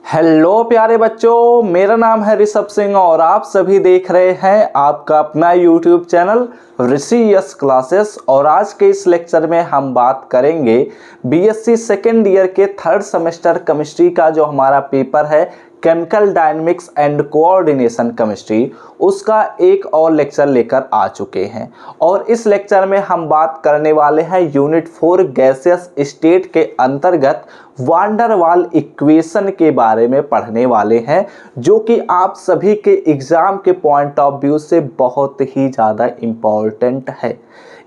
Hello प्यारे बच्चों, मेरा नाम है ऋषभ सिंह और आप सभी देख रहे हैं आपका अपना यूट्यूब चैनल ऋषि यस क्लासेस। और आज के इस लेक्चर में हम बात करेंगे बीएससी सेकेंड ईयर के थर्ड सेमेस्टर केमिस्ट्री का जो हमारा पेपर है chemical dynamics and coordination chemistry, उसका एक और लेक्चर लेकर आ चुके हैं। और इस लेक्चर में हम बात करने वाले हैं यूनिट 4 गैसियस स्टेट के अंतर्गत वांडर वाल इक्वेशन के बारे में पढ़ने वाले हैं, जो कि आप सभी के एग्जाम के पॉइंट ऑफ व्यू से बहुत ही ज़्यादा इम्पोर्टेंट है।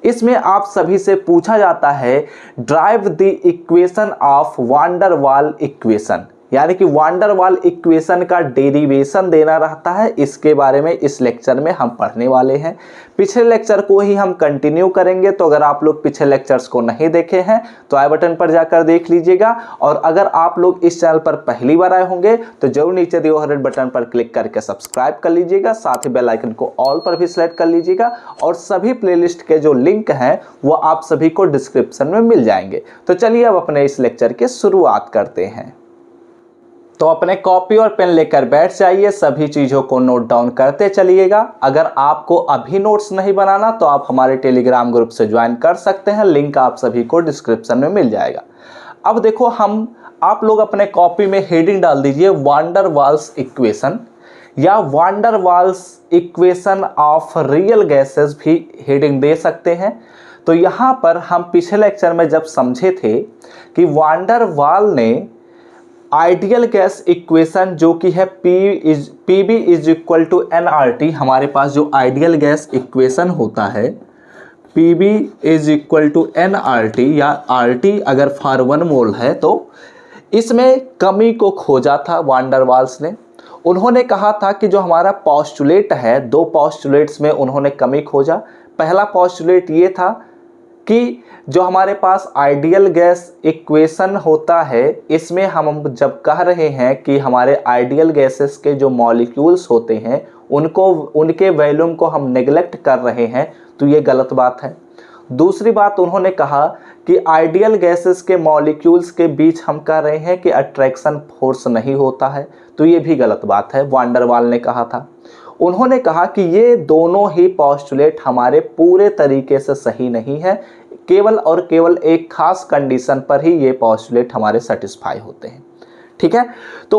इसमें आप सभी से पूछा जाता है drive the equation of wander Waal equation, यानी कि वांडर वाल इक्वेशन का डेरिवेशन देना रहता है। इसके बारे में इस लेक्चर में हम पढ़ने वाले हैं। पिछले लेक्चर को ही हम कंटिन्यू करेंगे, तो अगर आप लोग पिछले लेक्चर्स को नहीं देखे हैं तो आई बटन पर जाकर देख लीजिएगा। और अगर आप लोग इस चैनल पर पहली बार आए होंगे तो जरूर नीचे दिए रेड बटन पर क्लिक करके सब्सक्राइब कर लीजिएगा, साथ ही बेल आइकन को ऑल पर भी सेलेक्ट कर लीजिएगा। और सभी प्लेलिस्ट के जो लिंक हैं वो आप सभी को डिस्क्रिप्शन में मिल जाएंगे। तो चलिए अब अपने इस लेक्चर की शुरुआत करते हैं। तो अपने कॉपी और पेन लेकर बैठ जाइए, सभी चीज़ों को नोट डाउन करते चलिएगा। अगर आपको अभी नोट्स नहीं बनाना तो आप हमारे टेलीग्राम ग्रुप से ज्वाइन कर सकते हैं, लिंक आप सभी को डिस्क्रिप्शन में मिल जाएगा। अब देखो, आप लोग अपने कॉपी में हेडिंग डाल दीजिए वांडर वाल्स इक्वेशन, या van der Waals equation of real gases भी हेडिंग दे सकते हैं। तो यहाँ पर हम पिछले लेक्चर में जब समझे थे कि वांडर वाल ने आइडियल गैस इक्वेशन जो कि है PB is equal to nRT, हमारे पास जो आइडियल गैस इक्वेशन होता है PB is equal to nRT, या RT अगर फॉर 1 मोल है, तो इसमें कमी को खोजा था वांडर वाल्स ने। उन्होंने कहा था कि जो हमारा पोस्टुलेट है, 2 पोस्टुलेट्स में उन्होंने कमी खोजा। पहला पोस्टुलेट ये था कि जो हमारे पास आइडियल गैस इक्वेशन होता है, इसमें हम जब कह रहे हैं कि हमारे आइडियल गैसेस के जो मॉलिक्यूल्स होते हैं उनके वॉल्यूम को हम नेग्लेक्ट कर रहे हैं, तो ये गलत बात है। दूसरी बात उन्होंने कहा कि आइडियल गैसेस के मॉलिक्यूल्स के बीच हम कह रहे हैं कि अट्रैक्शन फोर्स नहीं होता है, तो ये भी गलत बात है, वांडर वाल ने कहा था। उन्होंने कहा कि ये दोनों ही पोस्टुलेट हमारे पूरे तरीके से सही नहीं है, केवल और केवल एक खास कंडीशन पर ही ये पोस्टुलेट हमारे सेटिस्फाई होते हैं। ठीक है, तो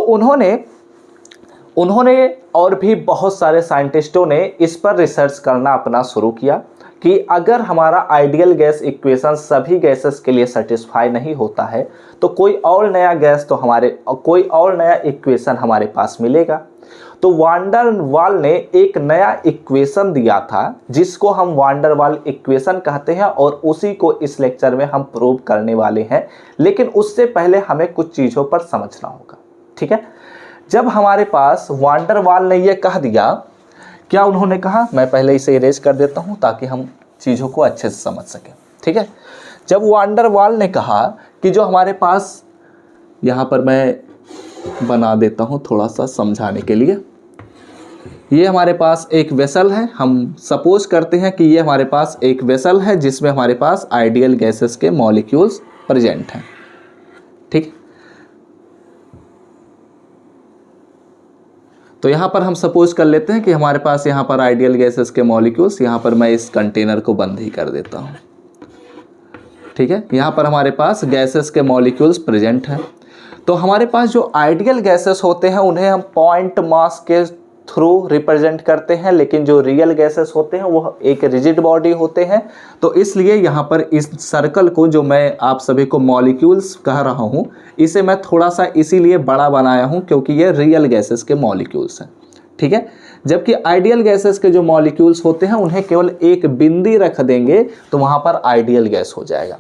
उन्होंने और भी बहुत सारे साइंटिस्टों ने इस पर रिसर्च करना अपना शुरू किया कि अगर हमारा आइडियल गैस इक्वेशन सभी गैसेस के लिए सेटिस्फाई नहीं होता है तो कोई और नया इक्वेशन हमारे पास मिलेगा। तो वांडर वाल ने एक नया इक्वेशन दिया था जिसको हम वांडर वाल इक्वेशन कहते हैं, और उसी को इस लेक्चर में हम प्रूव करने वाले हैं। लेकिन उससे पहले हमें कुछ चीज़ों पर समझना होगा। ठीक है, जब हमारे पास वांडर वाल ने यह कह दिया, क्या उन्होंने कहा, मैं पहले इसे इरेज कर देता हूं ताकि हम चीज़ों को अच्छे से समझ सकें। ठीक है, जब वांडर वाल ने कहा कि जो हमारे पास, यहाँ पर मैं बना देता हूं थोड़ा सा समझाने के लिए, ये हमारे पास एक वेसल है। हम सपोज करते हैं कि ये हमारे पास एक वेसल है जिसमें हमारे पास आइडियल गैसेस के मॉलिक्यूल्स प्रेजेंट हैं। ठीक, तो यहाँ पर हम सपोज कर लेते हैं कि हमारे पास यहाँ पर आइडियल गैसेस के मॉलिक्यूल्स, यहाँ पर मैं इस कंटेनर को बंद ही कर देता हूँ। ठीक है, यहाँ पर हमारे पास गैसेस के मॉलिक्यूल्स प्रेजेंट हैं। तो हमारे पास जो आइडियल गैसेस होते हैं उन्हें हम पॉइंट मास के थ्रू रिप्रेजेंट करते हैं, लेकिन जो रियल गैसेस होते हैं वो एक रिजिड बॉडी होते हैं। तो इसलिए यहाँ पर इस सर्कल को, जो मैं आप सभी को मॉलिक्यूल्स कह रहा हूँ, इसे मैं थोड़ा सा इसीलिए बड़ा बनाया हूँ क्योंकि ये रियल गैसेस के मॉलिक्यूल्स हैं। ठीक है, जबकि आइडियल गैसेस के जो मॉलिक्यूल्स होते हैं उन्हें केवल एक बिंदी रख देंगे तो वहाँ पर आइडियल गैस हो जाएगा।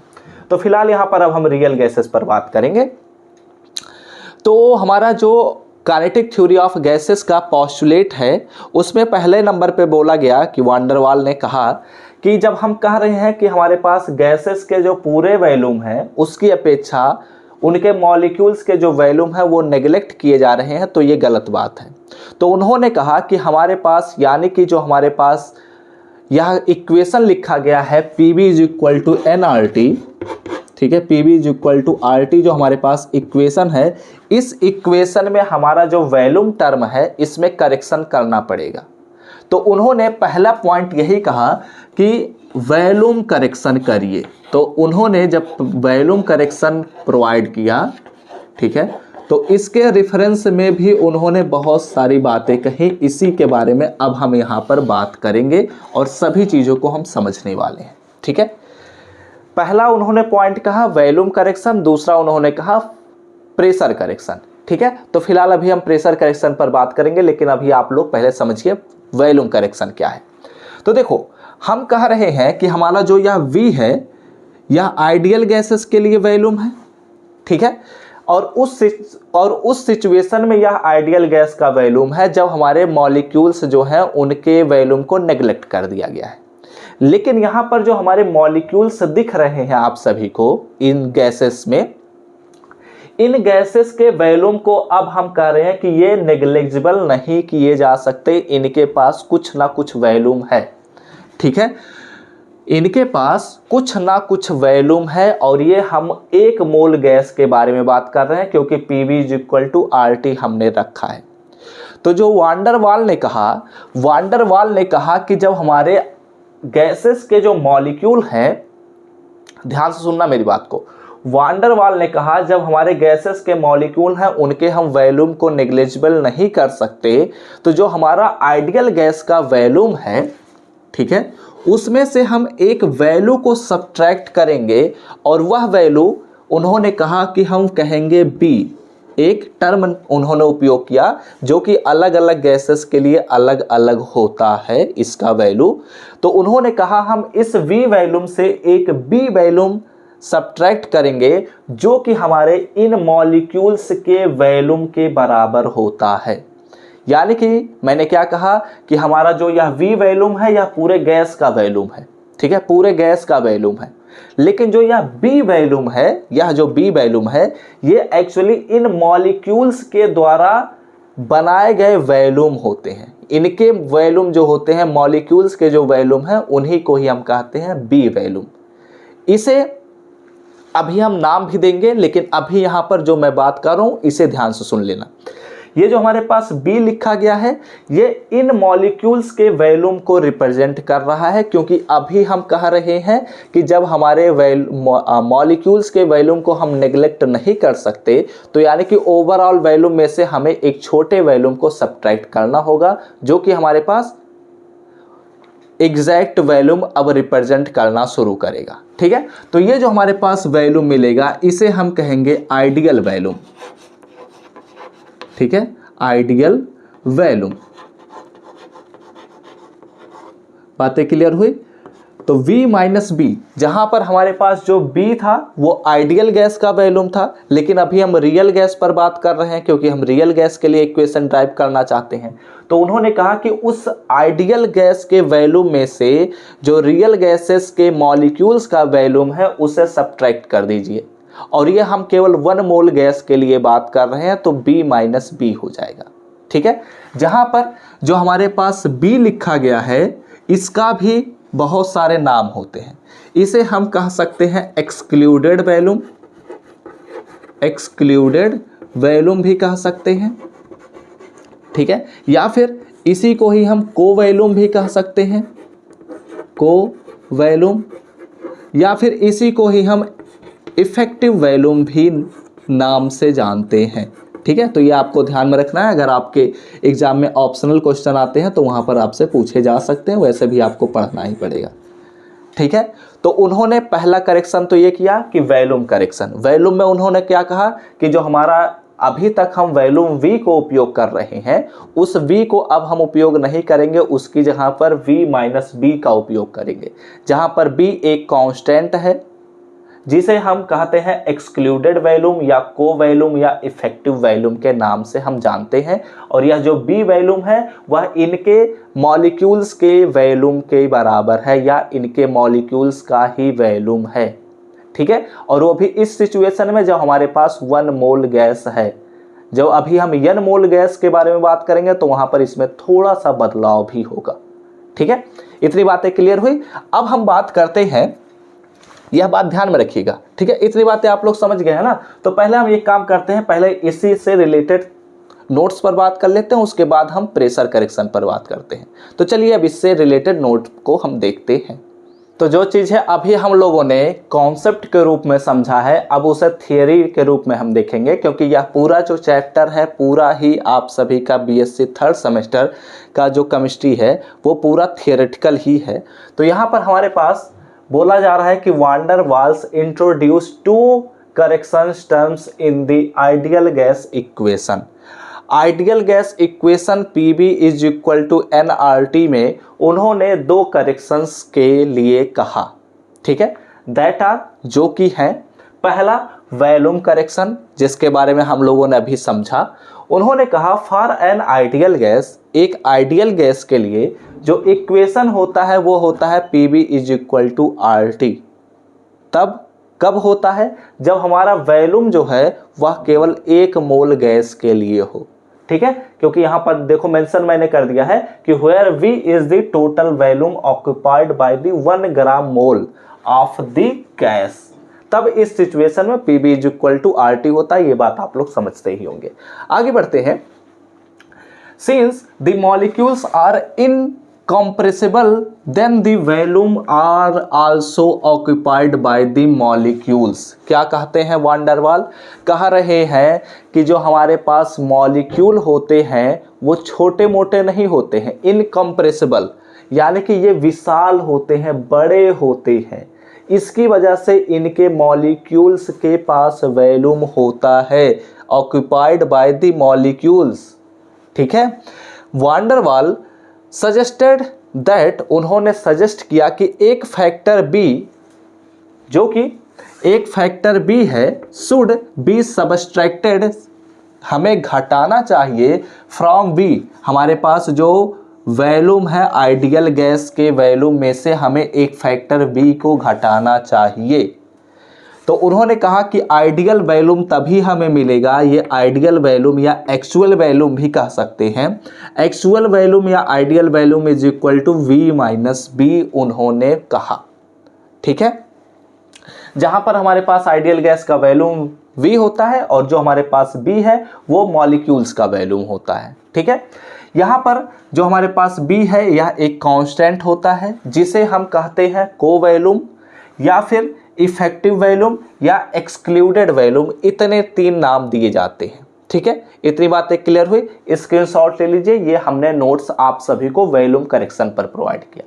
तो फिलहाल यहाँ पर अब हम रियल गैसेस पर बात करेंगे। तो हमारा जो काइनेटिक थ्योरी ऑफ गैसेस का पोस्टुलेट है उसमें पहले नंबर पे बोला गया कि वांडर वाल ने कहा कि जब हम कह रहे हैं कि हमारे पास गैसेस के जो पूरे वॉल्यूम हैं उसकी अपेक्षा उनके मॉलिक्यूल्स के जो वॉल्यूम है वो नेग्लेक्ट किए जा रहे हैं, तो ये गलत बात है। तो उन्होंने कहा कि हमारे पास, यानी कि जो हमारे पास यह इक्वेशन लिखा गया है PB is equal to nRT, ठीक है, P V is equal to R T जो हमारे पास इक्वेशन है, इस इक्वेशन में हमारा जो वॉल्यूम टर्म है इसमें करेक्शन करना पड़ेगा। तो उन्होंने पहला पॉइंट यही कहा कि वॉल्यूम करेक्शन करिए। तो उन्होंने जब वॉल्यूम करेक्शन प्रोवाइड किया, ठीक है, तो इसके रेफरेंस में भी उन्होंने बहुत सारी बातें कही। इसी के बारे में अब हम यहाँ पर बात करेंगे और सभी चीज़ों को हम समझने वाले हैं। ठीक है, पहला उन्होंने पॉइंट कहा वॉल्यूम करेक्शन, दूसरा उन्होंने कहा प्रेशर करेक्शन। ठीक है, तो फिलहाल अभी हम प्रेशर करेक्शन पर बात करेंगे, लेकिन अभी आप लोग पहले समझिए वॉल्यूम करेक्शन क्या है। तो देखो, हम कह रहे हैं कि हमारा जो यह V है यह आइडियल गैसेस के लिए वॉल्यूम है। ठीक है, और उस सिचुएशन में यह आइडियल गैस का वॉल्यूम है जब हमारे मॉलिक्यूल्स जो हैं उनके वॉल्यूम को नेग्लेक्ट कर दिया गया है। लेकिन यहाँ पर जो हमारे मॉलिक्यूल्स दिख रहे हैं आप सभी को इन गैसेस में, इन गैसेस के वॉल्यूम को अब हम कह रहे हैं कि ये नेग्लिजिबल नहीं किए जा सकते, इनके पास कुछ ना कुछ वॉल्यूम है। ठीक है, इनके पास कुछ ना कुछ वॉल्यूम है और ये हम 1 मोल गैस के बारे में बात कर रहे हैं क्योंकि PV is equal to RT हमने रखा है। तो जो वान डर वाल ने कहा कि जब हमारे गैसेस के जो मॉलिक्यूल हैं, ध्यान से सुनना मेरी बात को, वान डर वाल ने कहा जब हमारे गैसेस के मॉलिक्यूल हैं उनके हम वॉल्यूम को नेग्लिजिबल नहीं कर सकते, तो जो हमारा आइडियल गैस का वॉल्यूम है, ठीक है, उसमें से हम एक वैल्यू को सब्ट्रैक्ट करेंगे और वह वैल्यू उन्होंने कहा कि हम कहेंगे B। एक टर्म उन्होंने उपयोग किया जो कि अलग अलग गैसेस के लिए अलग अलग होता है इसका वैल्यू। तो उन्होंने कहा हम इस V वैल्यूम से एक B वैल्यूम सब्ट्रैक्ट करेंगे जो कि हमारे इन मॉलिक्यूल्स के वैल्यूम के बराबर होता है। यानी कि मैंने क्या कहा कि हमारा जो यह V वैल्यूम है यह पूरे गैस का वैल्यूम है। ठीक है, पूरे गैस का वैल्यूम है, लेकिन जो यह B वैल्यूम है, यह जो B वैल्यूम है ये एक्चुअली इन मॉलिक्यूल्स के द्वारा बनाए गए वैल्यूम होते हैं। इनके वैल्यूम जो होते हैं, मॉलिक्यूल्स के जो वैल्यूम हैं, उन्हीं को ही हम कहते हैं B वैल्यूम। इसे अभी हम नाम भी देंगे, लेकिन अभी यहाँ पर जो मैं बात कर रहा हूँ इसे ध्यान से सुन लेना। ये जो हमारे पास B लिखा गया है ये इन मॉलिक्यूल्स के वॉल्यूम को रिप्रेजेंट कर रहा है, क्योंकि अभी हम कह रहे हैं कि जब हमारे मॉलिक्यूल्स के वॉल्यूम को हम नेग्लेक्ट नहीं कर सकते, तो यानी कि ओवरऑल वॉल्यूम में से हमें एक छोटे वॉल्यूम को सब्ट्रैक्ट करना होगा जो कि हमारे पास एग्जैक्ट वॉल्यूम अब रिप्रेजेंट करना शुरू करेगा। ठीक है, तो ये जो हमारे पास वॉल्यूम मिलेगा इसे हम कहेंगे आइडियल वॉल्यूम। ठीक है, आइडियल वॉल्यूम। बातें क्लियर हुई? तो V माइनस B, जहां पर हमारे पास जो B था वो आइडियल गैस का वॉल्यूम था, लेकिन अभी हम रियल गैस पर बात कर रहे हैं क्योंकि हम रियल गैस के लिए इक्वेशन ड्राइव करना चाहते हैं। तो उन्होंने कहा कि उस आइडियल गैस के वॉल्यूम में से जो रियल गैसेस के मॉलिक्यूल्स का वॉल्यूम है उसे सब्ट्रैक्ट कर दीजिए, और ये हम केवल 1 मोल गैस के लिए बात कर रहे हैं, तो B माइनस B हो जाएगा। ठीक है, जहां पर जो हमारे पास B लिखा गया है इसका भी बहुत सारे नाम होते हैं। इसे हम कह सकते हैं एक्सक्लूडेड वॉल्यूम, एक्सक्लूडेड वॉल्यूम भी कह सकते हैं। ठीक है, या फिर इसी को ही हम को वॉल्यूम भी कह सकते हैं, को वॉल्यूम, या फिर इसी को ही हम इफेक्टिव वॉल्यूम भी नाम से जानते हैं। ठीक है, तो ये आपको ध्यान में रखना है। अगर आपके एग्जाम में ऑप्शनल क्वेश्चन आते हैं तो वहाँ पर आपसे पूछे जा सकते हैं, वैसे भी आपको पढ़ना ही पड़ेगा। ठीक है, तो उन्होंने पहला करेक्शन तो ये किया कि वॉल्यूम करेक्शन। वॉल्यूम में उन्होंने क्या कहा कि जो हमारा अभी तक हम वॉल्यूम V को उपयोग कर रहे हैं उस V को अब हम उपयोग नहीं करेंगे, उसकी जगह पर V माइनस B का उपयोग करेंगे, जहाँ पर B एक कांस्टेंट है जिसे हम कहते हैं एक्सक्लूडेड वॉल्यूम या को वॉल्यूम या इफेक्टिव वॉल्यूम के नाम से हम जानते हैं। और यह जो B वॉल्यूम है वह इनके मॉलिक्यूल्स के वॉल्यूम के बराबर है या इनके मॉलिक्यूल्स का ही वॉल्यूम है। ठीक है, और वो भी इस सिचुएशन में जब हमारे पास 1 मोल गैस है। जब अभी हम n मोल गैस के बारे में बात करेंगे तो वहां पर इसमें थोड़ा सा बदलाव भी होगा। ठीक है, इतनी बातें क्लियर हुई। अब हम बात करते हैं यह बात ध्यान में रखिएगा, ठीक है। इतनी बातें आप लोग समझ गए हैं ना। तो पहले हम एक काम करते हैं, पहले इसी से रिलेटेड नोट्स पर बात कर लेते हैं, उसके बाद हम प्रेशर करेक्शन पर बात करते हैं। तो चलिए अब इससे रिलेटेड नोट को हम देखते हैं। तो जो चीज़ है अभी हम लोगों ने कॉन्सेप्ट के रूप में समझा है, अब उसे थियरी के रूप में हम देखेंगे, क्योंकि यह पूरा जो चैप्टर है पूरा ही आप सभी का बीएससी थर्ड सेमेस्टर का जो केमिस्ट्री है वो पूरा थियोरेटिकल ही है। तो यहाँ पर हमारे पास बोला जा रहा है कि van der Waals introduce to correction terms in the ideal gas equation. Ideal gas equation PV is equal to nRT में उन्होंने दो करेक्शंस के लिए कहा, ठीक है। दैट आर, जो कि हैं, पहला वैल्यूम करेक्शन, जिसके बारे में हम लोगों ने अभी समझा। उन्होंने कहा फॉर एन आइडियल गैस, एक आइडियल गैस के लिए जो इक्वेशन होता है वो होता है PV is equal to RT। तब कब होता है? जब हमारा वैल्यूम जो है वह केवल 1 मोल गैस के लिए हो, ठीक है। क्योंकि यहां पर देखो मेंशन मैंने कर दिया है कि where V is the total volume occupied by the 1 gram mole of the gas. तब इस सिचुएशन में PV is equal to RT होता है। ये बात आप लोग समझते ही होंगे। आगे बढ़ते हैं। Since the molecules are incompressible then the volume are also occupied by the molecules। क्या कहते हैं वांडरवाल? कह रहे हैं कि जो हमारे पास मॉलिक्यूल होते हैं वो छोटे मोटे नहीं होते हैं, इनकम्प्रेसिबल, यानी कि ये विशाल होते हैं, बड़े होते हैं। इसकी वजह से इनके मॉलिक्यूल्स के पास वॉल्यूम होता है, ऑक्यूपाइड बाय द मॉलिक्यूल्स, ठीक है। वांडरवाल सजेस्टेड दैट, उन्होंने सजेस्ट किया कि एक फैक्टर B, जो कि एक फैक्टर B है, शुड बी सबस्ट्रैक्टेड, हमें घटाना चाहिए फ्रॉम B। हमारे पास जो वॉल्यूम है आइडियल गैस के वॉल्यूम में से हमें एक फैक्टर B को घटाना चाहिए। तो उन्होंने कहा कि आइडियल वैल्यूम तभी हमें मिलेगा, ये आइडियल वैल्यूम या एक्चुअल वैल्यूम भी कह सकते हैं। एक्चुअल वैल्यूम या ideal volume is equal to V minus B उन्होंने कहा, ठीक है। जहां पर हमारे पास आइडियल गैस का वैल्यूम V होता है और जो हमारे पास B है वो मॉलिक्यूल्स का वैल्यूम होता है, ठीक है। यहाँ पर जो हमारे पास B है यह एक कांस्टेंट होता है जिसे हम कहते हैं कोवैल्यूम या फिर इफेक्टिव वैल्यूम या एक्सक्लूडेड वैल्यूम। इतने 3 नाम दिए जाते हैं, ठीक है। इतनी बातें क्लियर हुई? स्क्रीनशॉट ले लीजिए, ये हमने नोट्स आप सभी को वैल्यूम करेक्शन पर प्रोवाइड किया।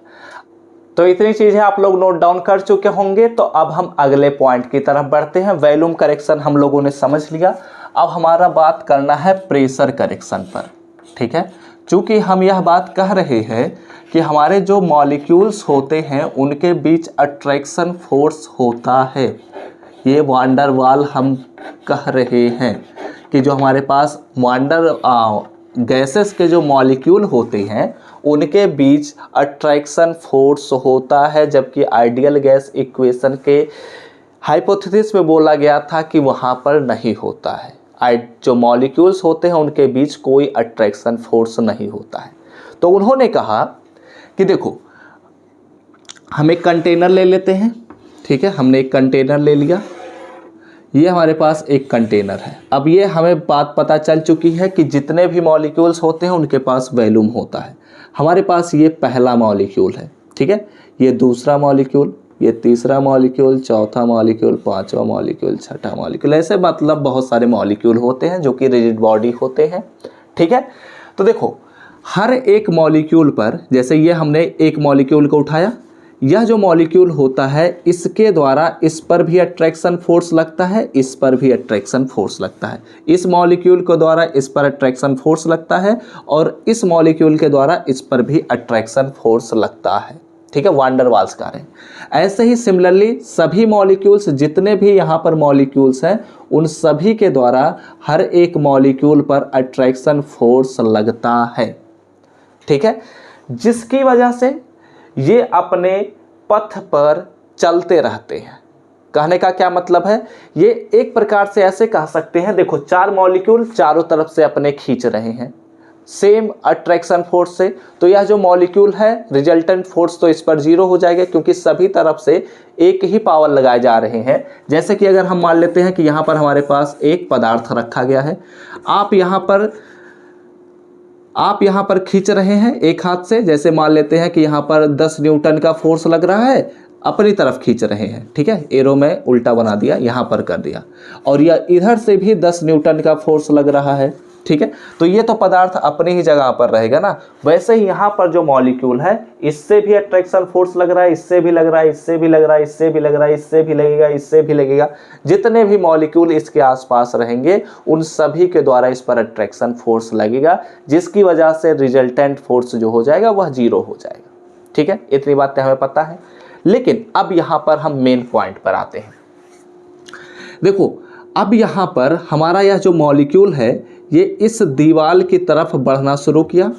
तो इतनी चीजें आप लोग नोट डाउन कर चुके होंगे। तो अब हम अगले पॉइंट की तरफ बढ़ते हैं। वैल्यूम करेक्शन हम लोगों ने समझ लिया, अब हमारा बात करना है प्रेशर करेक्शन पर, ठीक है। चूंकि हम यह बात कह रहे हैं कि हमारे जो मॉलिक्यूल्स होते हैं उनके बीच अट्रैक्शन फोर्स होता है, ये वांडरवाल हम कह रहे हैं कि जो हमारे पास गैसेस के जो मॉलिक्यूल होते हैं उनके बीच अट्रैक्शन फोर्स होता है, जबकि आइडियल गैस इक्वेशन के हाइपोथेसिस में बोला गया था कि वहाँ पर नहीं होता है। जो मॉलिक्यूल्स होते हैं उनके बीच कोई अट्रैक्शन फोर्स नहीं होता है। तो उन्होंने कहा कि देखो हम एक कंटेनर ले लेते हैं, ठीक है। हमने एक कंटेनर ले लिया, ये हमारे पास एक कंटेनर है। अब ये हमें बात पता चल चुकी है कि जितने भी मॉलिक्यूल्स होते हैं उनके पास वॉल्यूम होता है। हमारे पास ये पहला मॉलिक्यूल है, ठीक है, ये दूसरा मॉलिक्यूल, ये तीसरा मॉलिक्यूल, चौथा मॉलिक्यूल, पांचवा मॉलिक्यूल, छठा मॉलिक्यूल, ऐसे मतलब बहुत सारे मॉलिक्यूल होते हैं जो कि रिजिड बॉडी होते हैं, ठीक है। तो देखो हर एक मॉलिक्यूल पर, जैसे ये हमने एक मॉलिक्यूल को उठाया, यह जो मॉलिक्यूल होता है इसके द्वारा इस पर भी अट्रैक्शन फोर्स लगता है, इस पर भी अट्रैक्शन फोर्स लगता है, इस मॉलिक्यूल के द्वारा इस पर अट्रैक्शन फोर्स लगता है और इस मॉलिक्यूल के द्वारा इस पर भी अट्रैक्शन फोर्स लगता है, ठीक है। वांडरवाल्स का है। ऐसे ही सिमिलरली सभी मॉलिक्यूल्स, जितने भी यहाँ पर मॉलिक्यूल्स हैं उन सभी के द्वारा हर एक मॉलिक्यूल पर अट्रैक्शन फोर्स लगता है, ठीक है, जिसकी वजह से ये अपने पथ पर चलते रहते हैं। कहने का क्या मतलब है, ये एक प्रकार से ऐसे कह सकते हैं, देखो 4 मॉलिक्यूल चारों तरफ से अपने खींच रहे हैं, सेम अट्रैक्शन फोर्स से, तो यह जो मॉलिक्यूल है रिजल्टेंट फोर्स तो इस पर 0 हो जाएगा, क्योंकि सभी तरफ से एक ही पावर लगाए जा रहे हैं। जैसे कि अगर हम मान लेते हैं कि यहाँ पर हमारे पास एक पदार्थ रखा गया है, आप यहाँ पर खींच रहे हैं एक हाथ से, जैसे मान लेते हैं कि यहाँ पर 10 न्यूटन का फोर्स लग रहा है, अपनी तरफ खींच रहे हैं, ठीक है, एरो में उल्टा बना दिया, यहाँ पर कर दिया, और यह इधर से भी 10 न्यूटन का फोर्स लग रहा है, ठीक है। तो ये तो पदार्थ अपनी ही जगह पर रहेगा ना। वैसे ही यहाँ पर जो मॉलिक्यूल है, इससे भी अट्रैक्शन फोर्स लग रहा है, इससे भी लग रहा है, इससे भी लग रहा है, इससे भी लग रहा है, इससे भी लगेगा, इससे भी लगेगा। जितने भी मॉलिक्यूल इसके आसपास रहेंगे उन सभी के द्वारा इस पर अट्रैक्शन फोर्स लगेगा, जिसकी वजह से रिजल्टेंट फोर्स जो हो जाएगा वह 0 हो जाएगा, ठीक है। इतनी बातें हमें पता है। लेकिन अब यहाँ पर हम मेन पॉइंट पर आते हैं। देखो, अब यहाँ पर हमारा यह जो मॉलिक्यूल है ये इस दीवार की तरफ बढ़ना शुरू किया।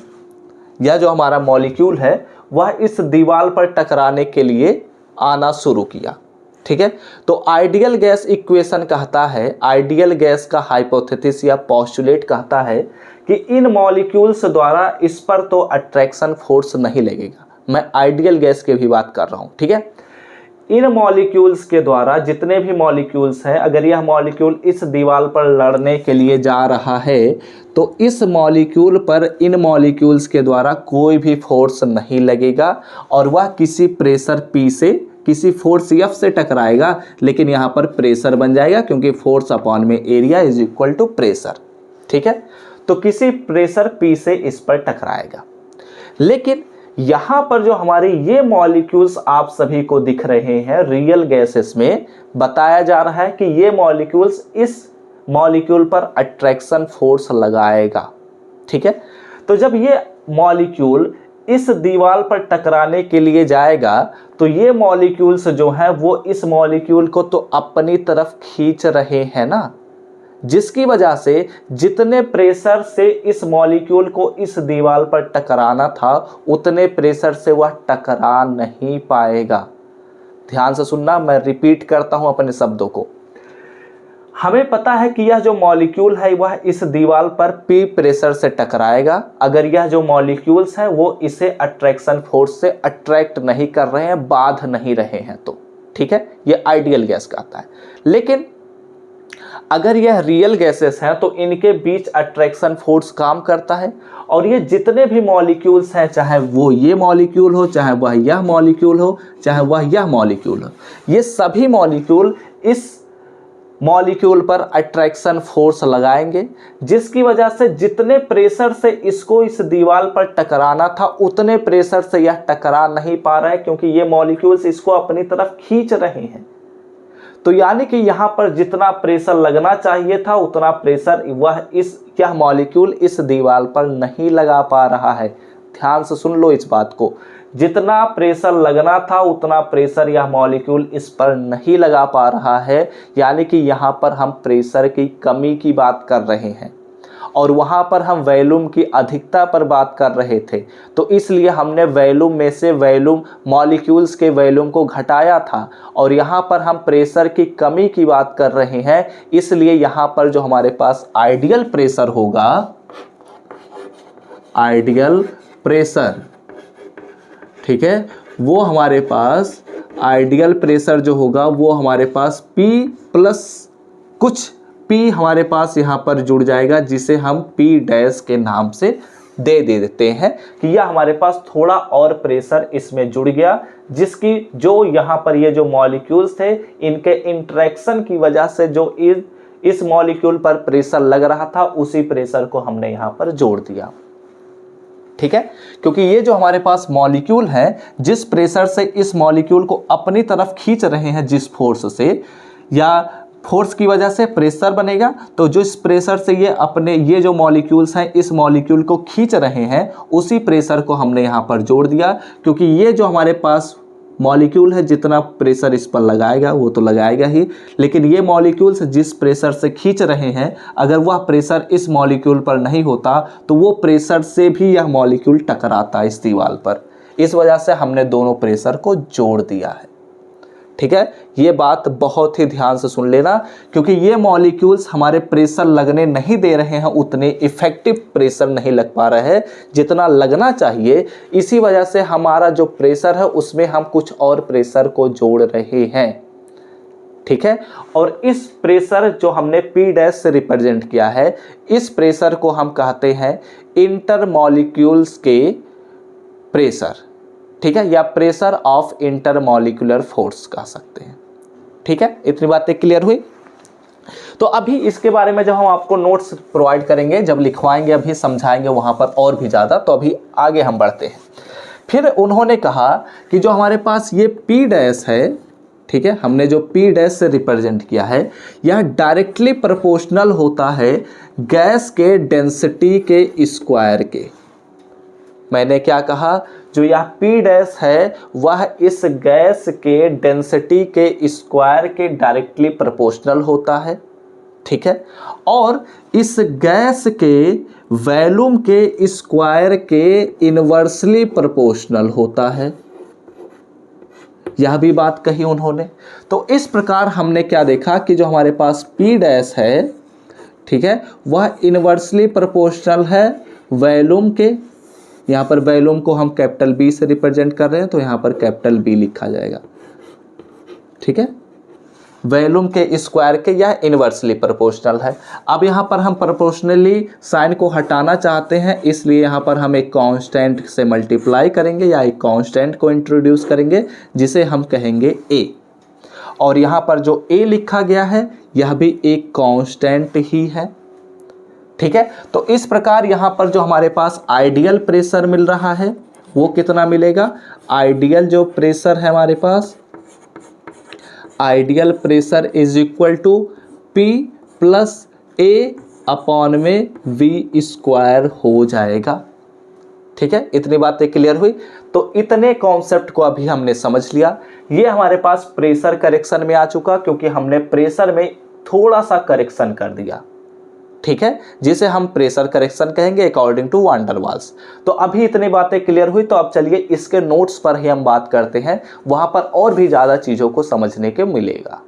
यह जो हमारा मॉलिक्यूल है वह इस दीवार पर टकराने के लिए आना शुरू किया, ठीक है। तो आइडियल गैस इक्वेशन कहता है, आइडियल गैस का हाइपोथेसिस या पोस्टुलेट कहता है कि इन मॉलिक्यूल्स द्वारा इस पर तो अट्रैक्शन फोर्स नहीं लगेगा। मैं आइडियल गैस की भी बात कर रहा हूँ, ठीक है। इन मॉलिक्यूल्स के द्वारा जितने भी मॉलिक्यूल्स हैं, अगर यह मॉलिक्यूल इस दीवार पर लड़ने के लिए जा रहा है तो इस मॉलिक्यूल पर इन मॉलिक्यूल्स के द्वारा कोई भी फोर्स नहीं लगेगा, और वह किसी प्रेशर P से, किसी फोर्स F से टकराएगा, लेकिन यहाँ पर प्रेशर बन जाएगा, क्योंकि फोर्स अपॉन में area is equal to pressure, ठीक है। तो किसी प्रेशर P से इस पर टकराएगा। लेकिन यहाँ पर जो हमारे ये मॉलिक्यूल्स आप सभी को दिख रहे हैं रियल गैसेस में, बताया जा रहा है कि ये मॉलिक्यूल्स इस मॉलिक्यूल पर अट्रैक्शन फोर्स लगाएगा, ठीक है। तो जब ये मॉलिक्यूल इस दीवार पर टकराने के लिए जाएगा तो ये मॉलिक्यूल्स जो हैं वो इस मॉलिक्यूल को तो अपनी तरफ खींच रहे हैं ना, जिसकी वजह से जितने प्रेशर से इस मॉलिक्यूल को इस दीवार पर टकराना था उतने प्रेशर से वह टकरा नहीं पाएगा। ध्यान से सुनना, मैं रिपीट करता हूं अपने शब्दों को। हमें पता है कि यह जो मॉलिक्यूल है वह इस दीवार पर P प्रेशर से टकराएगा, अगर यह जो मॉलिक्यूल्स हैं वो इसे अट्रैक्शन फोर्स से अट्रैक्ट नहीं कर रहे हैं, बांध नहीं रहे हैं, तो ठीक है, ये आइडियल गैस कहता है। लेकिन अगर यह रियल गैसेस हैं तो इनके बीच अट्रैक्शन फोर्स काम करता है, और ये जितने भी मॉलिक्यूल्स हैं, चाहे वो ये मॉलिक्यूल हो, चाहे वह यह मॉलिक्यूल हो, चाहे वह यह मॉलिक्यूल हो, ये सभी मॉलिक्यूल इस मॉलिक्यूल पर अट्रैक्शन फोर्स लगाएंगे, जिसकी वजह से जितने प्रेशर से इसको इस दीवार पर टकराना था उतने प्रेशर से यह टकरा नहीं पा रहा है, क्योंकि ये मॉलिक्यूल्स इसको अपनी तरफ खींच रहे हैं। तो यानी कि यहाँ पर जितना प्रेशर लगना चाहिए था उतना प्रेशर यह मॉलिक्यूल इस दीवार पर नहीं लगा पा रहा है। ध्यान से सुन लो इस बात को, जितना प्रेशर लगना था उतना प्रेशर यह मॉलिक्यूल इस पर नहीं लगा पा रहा है, यानी कि यहाँ पर हम प्रेशर की कमी की बात कर रहे हैं, और वहाँ पर हम वॉल्यूम की अधिकता पर बात कर रहे थे। तो इसलिए हमने वॉल्यूम में से वॉल्यूम मॉलिक्यूल्स के वॉल्यूम को घटाया था, और यहाँ पर हम प्रेशर की कमी की बात कर रहे हैं, इसलिए यहाँ पर जो हमारे पास आइडियल प्रेशर होगा, आइडियल प्रेशर, ठीक है, वो हमारे पास आइडियल प्रेशर जो होगा वो हमारे पास P प्लस कुछ P हमारे पास यहाँ पर जुड़ जाएगा, जिसे हम P डैश के नाम से दे देते हैं कि यह हमारे पास थोड़ा और प्रेशर इसमें जुड़ गया, जिसकी जो यहाँ पर ये जो मॉलिक्यूल्स थे इनके इंटरेक्शन की वजह से जो इस मॉलिक्यूल पर प्रेशर लग रहा था उसी प्रेशर को हमने यहाँ पर जोड़ दिया, ठीक है। क्योंकि ये जो हमारे पास मॉलिक्यूल है जिस प्रेशर से इस मॉलिक्यूल को अपनी तरफ खींच रहे हैं, जिस फोर्स से या फोर्स की वजह से प्रेशर बनेगा, तो जो इस प्रेशर से ये जो मॉलिक्यूल्स हैं इस मॉलिक्यूल को खींच रहे हैं उसी प्रेशर को हमने यहाँ पर जोड़ दिया, क्योंकि ये जो हमारे पास मॉलिक्यूल है जितना प्रेशर इस पर लगाएगा वो तो लगाएगा ही, लेकिन ये मॉलिक्यूल्स जिस प्रेशर से खींच रहे हैं अगर वह प्रेशर इस मॉलिक्यूल पर नहीं होता तो वो प्रेशर से भी यह मॉलिक्यूल टकराता इस दीवार पर। इस वजह से हमने दोनों प्रेशर को जोड़ दिया है, ठीक है, ये बात बहुत ही ध्यान से सुन लेना, क्योंकि ये मॉलिक्यूल्स हमारे प्रेशर लगने नहीं दे रहे हैं, उतने इफेक्टिव प्रेशर नहीं लग पा रहे हैं जितना लगना चाहिए। इसी वजह से हमारा जो प्रेशर है उसमें हम कुछ और प्रेशर को जोड़ रहे हैं। ठीक है, और इस प्रेशर जो हमने P डैश से रिप्रेजेंट किया है, इस प्रेशर को हम कहते हैं इंटरमॉलिक्यूल्स के प्रेशर। ठीक है, या प्रेशर ऑफ इंटरमॉलिक्यूलर फोर्स कह सकते हैं। ठीक है, इतनी बातें क्लियर हुई। तो अभी इसके बारे में जब हम आपको नोट्स प्रोवाइड करेंगे, जब लिखवाएंगे, अभी समझाएंगे वहां पर और भी ज़्यादा, तो अभी आगे हम बढ़ते हैं। फिर उन्होंने कहा कि जो हमारे पास ये P डैश है, ठीक है, हमने जो P डैश से रिप्रेजेंट किया है, यह डायरेक्टली प्रोपोर्शनल होता है गैस के डेंसिटी के स्क्वायर के। मैंने क्या कहा, जो यह P डैश है वह इस गैस के डेंसिटी के स्क्वायर के डायरेक्टली प्रोपोर्शनल होता है। ठीक है, और इस गैस के वॉल्यूम के स्क्वायर के इनवर्सली प्रोपोर्शनल होता है। यह भी बात कही उन्होंने। तो इस प्रकार हमने क्या देखा कि जो हमारे पास P डैश है, ठीक है, वह इनवर्सली प्रोपोर्शनल है वॉल्यूम के। यहाँ पर वॉल्यूम को हम कैपिटल B से रिप्रेजेंट कर रहे हैं, तो यहाँ पर कैपिटल B लिखा जाएगा। ठीक है, वॉल्यूम के स्क्वायर के यह इनवर्सली प्रोपोर्शनल है। अब यहाँ पर हम प्रोपोर्शनली साइन को हटाना चाहते हैं, इसलिए यहाँ पर हम एक कांस्टेंट से मल्टीप्लाई करेंगे या एक कांस्टेंट को इंट्रोड्यूस करेंगे जिसे हम कहेंगे A। और यहाँ पर जो A लिखा गया है यह भी एक कांस्टेंट ही है। ठीक है, तो इस प्रकार यहाँ पर जो हमारे पास आइडियल प्रेशर मिल रहा है वो कितना मिलेगा, आइडियल जो प्रेशर है हमारे पास, ideal pressure is equal to P plus A upon में V स्क्वायर हो जाएगा। ठीक है, इतनी बातें क्लियर हुई। तो इतने कॉन्सेप्ट को अभी हमने समझ लिया। ये हमारे पास प्रेशर करेक्शन में आ चुका, क्योंकि हमने प्रेशर में थोड़ा सा करेक्शन कर दिया। ठीक है, जिसे हम प्रेशर करेक्शन कहेंगे according to van der Waals. तो अभी इतनी बातें क्लियर हुई, तो अब चलिए इसके नोट्स पर ही हम बात करते हैं, वहां पर और भी ज़्यादा चीज़ों को समझने के मिलेगा।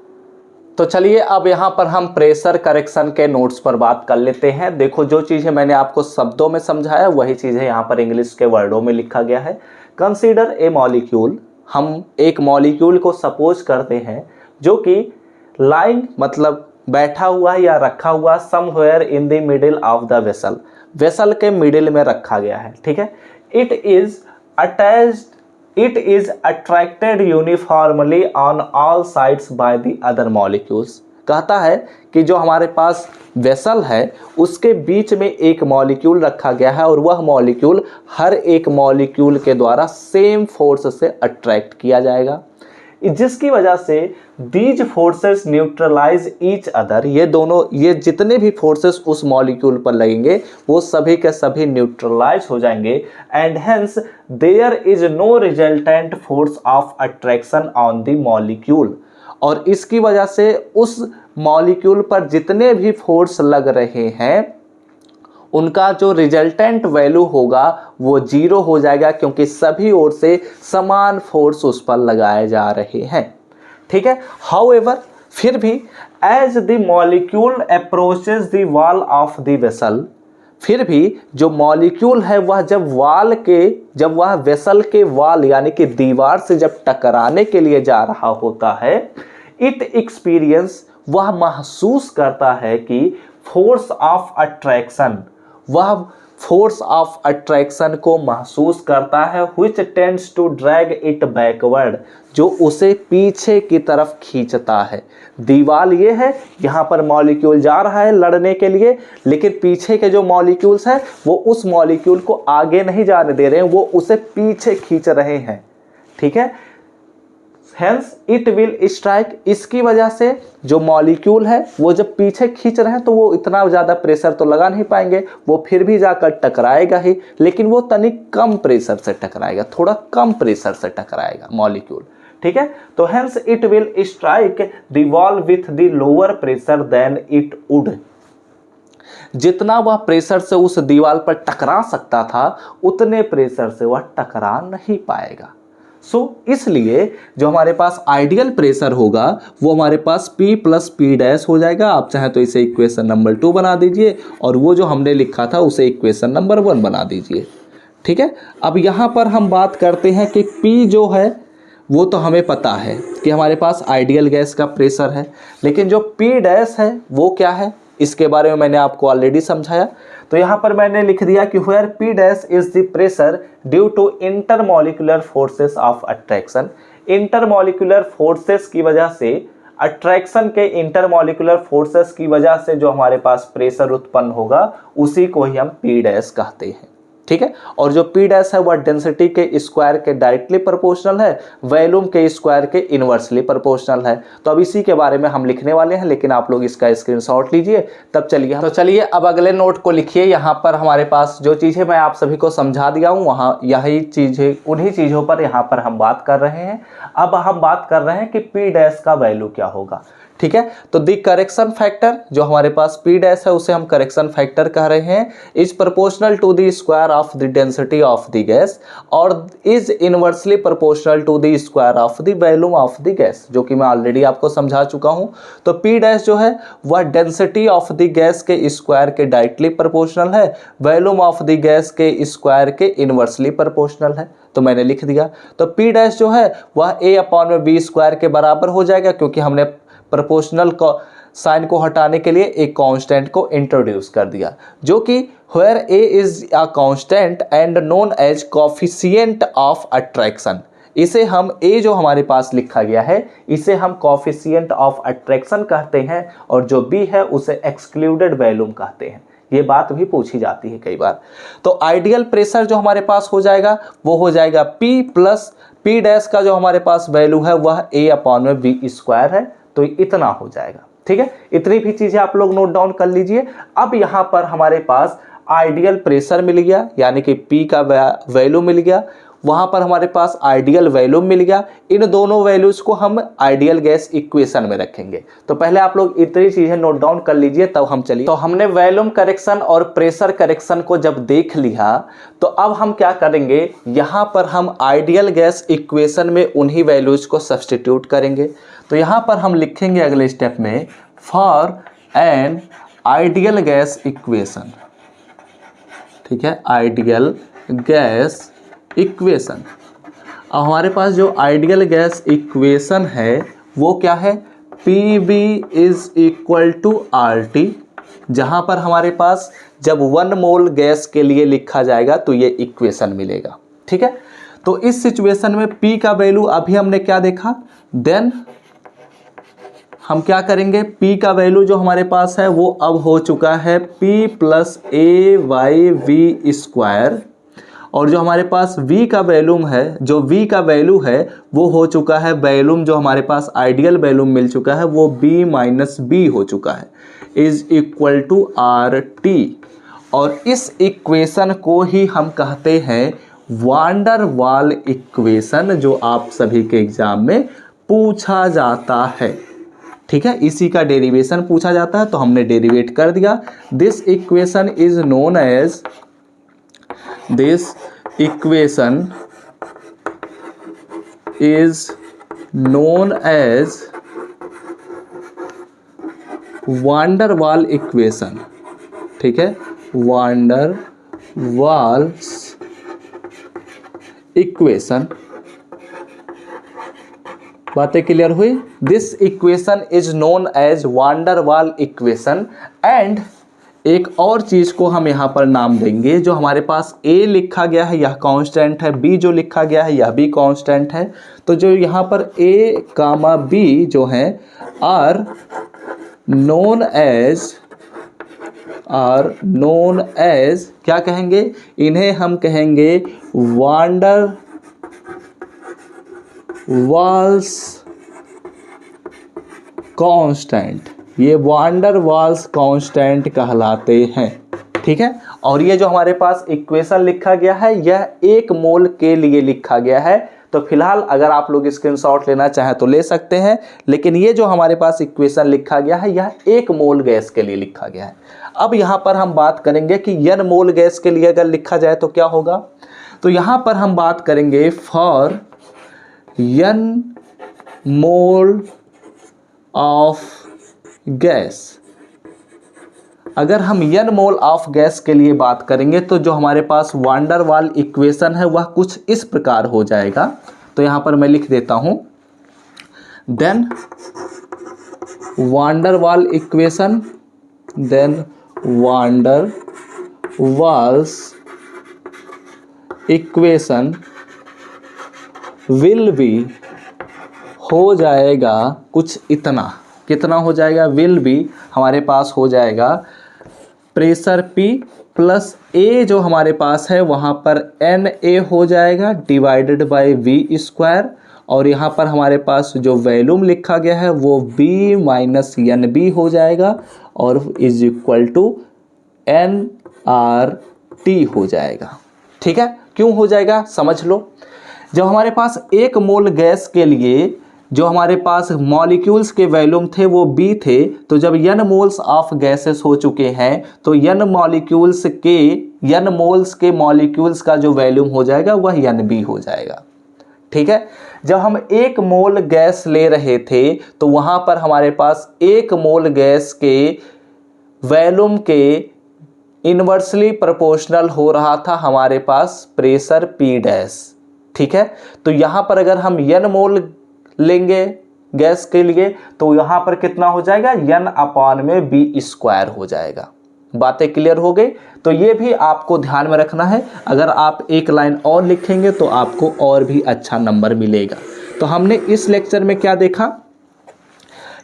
तो चलिए अब यहाँ पर हम प्रेशर करेक्शन के नोट्स पर बात कर लेते हैं। देखो, जो चीज़ें मैंने आपको शब्दों में समझाया वही चीज़ें यहाँ पर इंग्लिश के वर्डों में लिखा गया है। कंसीडर ए मॉलिक्यूल, हम एक मॉलिक्यूल को सपोज करते हैं जो कि लाइंग मतलब बैठा हुआ या रखा हुआ somewhere in the middle of the vessel, vessel के मिडिल में रखा गया है। ठीक है, it is attached, it is attracted uniformly on all sides by the other molecules। कहता है कि जो हमारे पास वेसल है उसके बीच में एक मॉलिक्यूल रखा गया है और वह मॉलिक्यूल हर एक मॉलिक्यूल के द्वारा सेम फोर्स से अट्रैक्ट किया जाएगा, जिसकी वजह से these forces neutralize each other. ये दोनों, ये जितने भी फोर्सेस उस मॉलिक्यूल पर लगेंगे वो सभी के सभी न्यूट्रलाइज हो जाएंगे, and hence there is no resultant force of attraction on the molecule. और इसकी वजह से उस मॉलिक्यूल पर जितने भी फोर्स लग रहे हैं उनका जो रिजल्टेंट वैल्यू होगा वो 0 हो जाएगा, क्योंकि सभी ओर से समान फोर्स उस पर लगाए जा रहे हैं। ठीक है, हाउएवर फिर भी as the molecule approaches the wall of the vessel, फिर भी जो मॉलिक्यूल है वह जब वह वेसल के वॉल यानी कि दीवार से जब टकराने के लिए जा रहा होता है, इट एक्सपीरियंस, वह महसूस करता है कि फोर्स ऑफ अट्रैक्शन, वह फोर्स ऑफ अट्रैक्शन को महसूस करता है, which tends to drag it backward, जो उसे पीछे की तरफ खींचता है। दीवार ये है, यहाँ पर मॉलिक्यूल जा रहा है लड़ने के लिए, लेकिन पीछे के जो मॉलिक्यूल्स हैं वो उस मॉलिक्यूल को आगे नहीं जाने दे रहे हैं, वो उसे पीछे खींच रहे हैं। ठीक है, हेंस इट विल स्ट्राइक, इसकी वजह से जो मॉलिक्यूल है वो जब पीछे खींच रहे हैं तो वो इतना ज़्यादा प्रेशर तो लगा नहीं पाएंगे, वो फिर भी जाकर टकराएगा ही, लेकिन वो तनिक कम प्रेशर से टकराएगा, थोड़ा कम प्रेशर से टकराएगा मॉलिक्यूल। ठीक है, तो hence it will strike the wall with the lower pressure than it would, जितना वह प्रेशर से उस दीवार पर टकरा सकता था उतने प्रेशर से वह टकरा नहीं पाएगा। इसलिए जो हमारे पास आइडियल प्रेशर होगा वो हमारे पास P प्लस P डैश हो जाएगा। आप चाहें तो इसे इक्वेशन नंबर 2 बना दीजिए और वो जो हमने लिखा था उसे इक्वेशन नंबर 1 बना दीजिए। ठीक है, अब यहाँ पर हम बात करते हैं कि P जो है वो तो हमें पता है कि हमारे पास आइडियल गैस का प्रेशर है, लेकिन जो P डैश है वो क्या है, इसके बारे में मैंने आपको ऑलरेडी समझाया। तो यहाँ पर मैंने लिख दिया कि where P dash is the pressure due to intermolecular forces of attraction. Intermolecular forces की वजह से, अट्रैक्शन के इंटरमॉलिक्यूलर फोर्सेस की वजह से जो हमारे पास प्रेशर उत्पन्न होगा उसी को ही हम P डैश कहते हैं। ठीक है, और जो P डैश है वह डेंसिटी के स्क्वायर के डायरेक्टली प्रोपोर्शनल है, वॉल्यूम के स्क्वायर के इनवर्सली प्रोपोर्शनल है। तो अब इसी के बारे में हम लिखने वाले हैं, लेकिन आप लोग इसका स्क्रीनशॉट लीजिए। तब चलिए अब अगले नोट को लिखिए। यहाँ पर हमारे पास जो चीज़ें मैं आप सभी को समझा दिया हूँ वहाँ यही चीज़ें, उन्हीं चीज़ों पर यहाँ पर हम बात कर रहे हैं। अब हम बात कर रहे हैं कि P डैश का वैल्यू क्या होगा। ठीक है, तो दी करेक्शन फैक्टर जो हमारे पास P डैश है उसे हम करेक्शन फैक्टर कह रहे हैं, is proportional to the square of the density of the gas और is inversely proportional to the square of the volume of the gas, जो कि मैं ऑलरेडी आपको समझा चुका हूं। तो P डैश जो है वह डेंसिटी ऑफ द गैस के स्क्वायर के डायरेक्टली प्रोपोर्शनल है, वॉल्यूम ऑफ द गैस के स्क्वायर के इनवर्सली प्रोपोर्शनल है। तो मैंने लिख दिया। तो P डैश जो है वह A/V स्क्वायर के बराबर हो जाएगा, क्योंकि हमने प्रोपोर्शनल को साइन को हटाने के लिए एक कांस्टेंट को इंट्रोड्यूस कर दिया, जो कि where A is a constant and known as coefficient of attraction. इसे हम A जो हमारे पास लिखा गया है इसे हम कोफिशिएंट ऑफ अट्रैक्शन कहते हैं, और जो B है उसे एक्सक्लूडेड वॉल्यूम कहते हैं। ये बात भी पूछी जाती है कई बार। तो आइडियल प्रेशर जो हमारे पास हो जाएगा वो हो जाएगा P प्लस P डैश का जो हमारे पास वैल्यू है वह A/V स्क्वायर है। तो इतना हो जाएगा। ठीक है, इतनी भी चीजें आप लोग नोट डाउन कर लीजिए। अब यहाँ पर हमारे पास आइडियल प्रेशर मिल गया, यानी कि P का वैल्यू मिल गया, वहां पर हमारे पास आइडियल वैल्यूम मिल गया। इन दोनों वैल्यूज को हम आइडियल गैस इक्वेशन में रखेंगे। तो पहले आप लोग इतनी चीजें नोट डाउन कर लीजिए, तब हम चलिए। तो हमने वैल्यूम करेक्शन और प्रेशर करेक्शन को जब देख लिया तो अब हम क्या करेंगे, यहां पर हम आइडियल गैस इक्वेशन में उन्हीं वैल्यूज को सब्स्टिट्यूट करेंगे। तो यहां पर हम लिखेंगे अगले स्टेप में for an ideal gas equation. ठीक है, आइडियल गैस इक्वेशन। अब हमारे पास जो आइडियल गैस इक्वेशन है वो क्या है, PV is equal to RT, जहां पर हमारे पास जब 1 मोल गैस के लिए लिखा जाएगा तो ये इक्वेशन मिलेगा। ठीक है, तो इस सिचुएशन में P का वैल्यू अभी हमने क्या देखा, देन हम क्या करेंगे, P का वैल्यू जो हमारे पास है वो अब हो चुका है P प्लस AYV स्क्वायर, और जो हमारे पास V का वैल्यूम है, जो V का वैल्यू है वो हो चुका है, वैल्यूम जो हमारे पास आइडियल वैल्यूम मिल चुका है वो B माइनस B हो चुका है, इज इक्वल टू RT। और इस इक्वेशन को ही हम कहते हैं वांडर वाल इक्वेशन, जो आप सभी के एग्जाम में पूछा जाता है। ठीक है, इसी का डेरिवेशन पूछा जाता है, तो हमने डेरिवेट कर दिया। This equation is known as, this equation is known as van der Waal equation. ठीक है, वांडर वाल्स इक्वेशन। बातें क्लियर हुई। This equation is known as van der Waal equation. And एक और चीज को हम यहाँ पर नाम देंगे, जो हमारे पास A लिखा गया है यह कांस्टेंट है, B जो लिखा गया है यह भी कांस्टेंट है। तो जो यहाँ पर A, B जो है आर नोन एज क्या कहेंगे, इन्हें हम कहेंगे वांडर वाल्स कांस्टेंट। ये वांडर वाल्स कांस्टेंट कहलाते हैं। ठीक है, और ये जो हमारे पास इक्वेशन लिखा गया है यह 1 मोल के लिए लिखा गया है। तो फिलहाल अगर आप लोग स्क्रीनशॉट लेना चाहें तो ले सकते हैं, लेकिन ये जो हमारे पास इक्वेशन लिखा गया है यह 1 मोल गैस के लिए लिखा गया है। अब यहाँ पर हम बात करेंगे कि n मोल गैस के लिए अगर लिखा जाए तो क्या होगा। तो यहाँ पर हम बात करेंगे for n mole of gas. अगर हम n मोल ऑफ गैस के लिए बात करेंगे तो जो हमारे पास वान डर वाल इक्वेशन है वह कुछ इस प्रकार हो जाएगा। तो यहां पर मैं लिख देता हूं, देन वान डर वाल equation, then one der Waals equation will be हो जाएगा कुछ इतना। कितना हो जाएगा? विल बी हमारे पास हो जाएगा प्रेशर P प्लस A जो हमारे पास है वहाँ पर NA हो जाएगा डिवाइडेड बाय V स्क्वायर, और यहाँ पर हमारे पास जो वॉल्यूम लिखा गया है वो B माइनस NB हो जाएगा और इज इक्वल टू nRT हो जाएगा। ठीक है, क्यों हो जाएगा समझ लो। जब हमारे पास 1 मोल गैस के लिए जो हमारे पास मॉलिक्यूल्स के वॉल्यूम थे वो B थे, तो जब n मोल्स ऑफ गैसेस हो चुके हैं तो n मोल्स के मॉलिक्यूल्स का जो वॉल्यूम हो जाएगा वह NB हो जाएगा। ठीक है, जब हम 1 मोल गैस ले रहे थे तो वहां पर हमारे पास 1 मोल गैस के वॉल्यूम के इनवर्सली प्रोपोर्शनल हो रहा था हमारे पास प्रेशर P डैश। ठीक है, तो यहां पर अगर हम n मोल लेंगे गैस के लिए तो यहां पर कितना हो जाएगा? n अपान में B स्क्वायर हो जाएगा। बातें क्लियर हो गई? तो ये भी आपको ध्यान में रखना है। अगर आप एक लाइन और लिखेंगे तो आपको और भी अच्छा नंबर मिलेगा। तो हमने इस लेक्चर में क्या देखा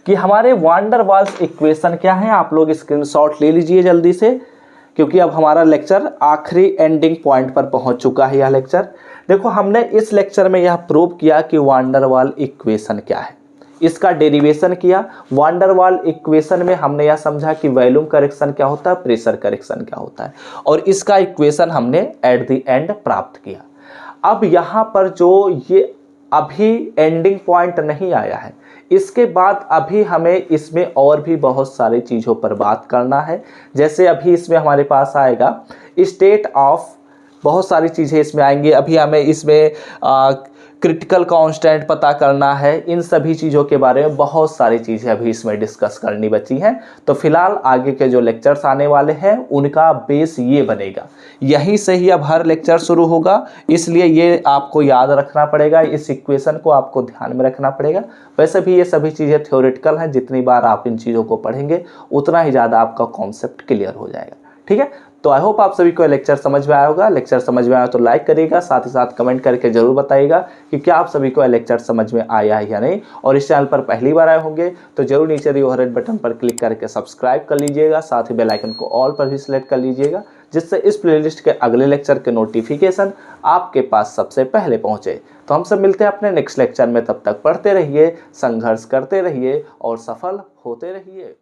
कि हमारे वान डर वाल्स इक्वेशन क्या है। आप लोग स्क्रीनशॉट ले लीजिए जल्दी से, क्योंकि अब हमारा लेक्चर आखिरी एंडिंग पॉइंट पर पहुंच चुका है। यह लेक्चर देखो, हमने इस लेक्चर में यह प्रूव किया कि वान डर वाल इक्वेशन क्या है, इसका डेरिवेशन किया। वान डर वाल इक्वेशन में हमने यह समझा कि वॉल्यूम करेक्शन क्या होता है, प्रेशर करेक्शन क्या होता है, और इसका इक्वेशन हमने एट द एंड प्राप्त किया। अब यहाँ पर जो ये अभी एंडिंग पॉइंट नहीं आया है, इसके बाद अभी हमें इसमें और भी बहुत सारी चीज़ों पर बात करना है। जैसे अभी इसमें हमारे पास आएगा स्टेट ऑफ, बहुत सारी चीज़ें इसमें आएंगी। अभी हमें इसमें क्रिटिकल कांस्टेंट पता करना है। इन सभी चीज़ों के बारे में बहुत सारी चीज़ें अभी इसमें डिस्कस करनी बची हैं। तो फिलहाल आगे के जो लेक्चर्स आने वाले हैं उनका बेस ये बनेगा, यहीं से ही अब हर लेक्चर शुरू होगा, इसलिए ये आपको याद रखना पड़ेगा। इस इक्वेशन को आपको ध्यान में रखना पड़ेगा। वैसे भी ये सभी चीज़ें थ्योरेटिकल हैं, जितनी बार आप इन चीज़ों को पढ़ेंगे उतना ही ज़्यादा आपका कॉन्सेप्ट क्लियर हो जाएगा। ठीक है, तो आई होप आप सभी को लेक्चर समझ में आया होगा। लेक्चर समझ में आया तो लाइक करिएगा, साथ ही साथ कमेंट करके जरूर बताइएगा कि क्या आप सभी को लेक्चर समझ में आया है या नहीं। और इस चैनल पर पहली बार आए होंगे तो जरूर नीचे दिए रेड बटन पर क्लिक करके सब्सक्राइब कर लीजिएगा, साथ ही बेल आइकन को ऑल पर भी सिलेक्ट कर लीजिएगा, जिससे इस प्लेलिस्ट के अगले लेक्चर के नोटिफिकेशन आपके पास सबसे पहले पहुंचे। तो हम सब मिलते हैं अपने नेक्स्ट लेक्चर में, तब तक पढ़ते रहिए, संघर्ष करते रहिए और सफल होते रहिए।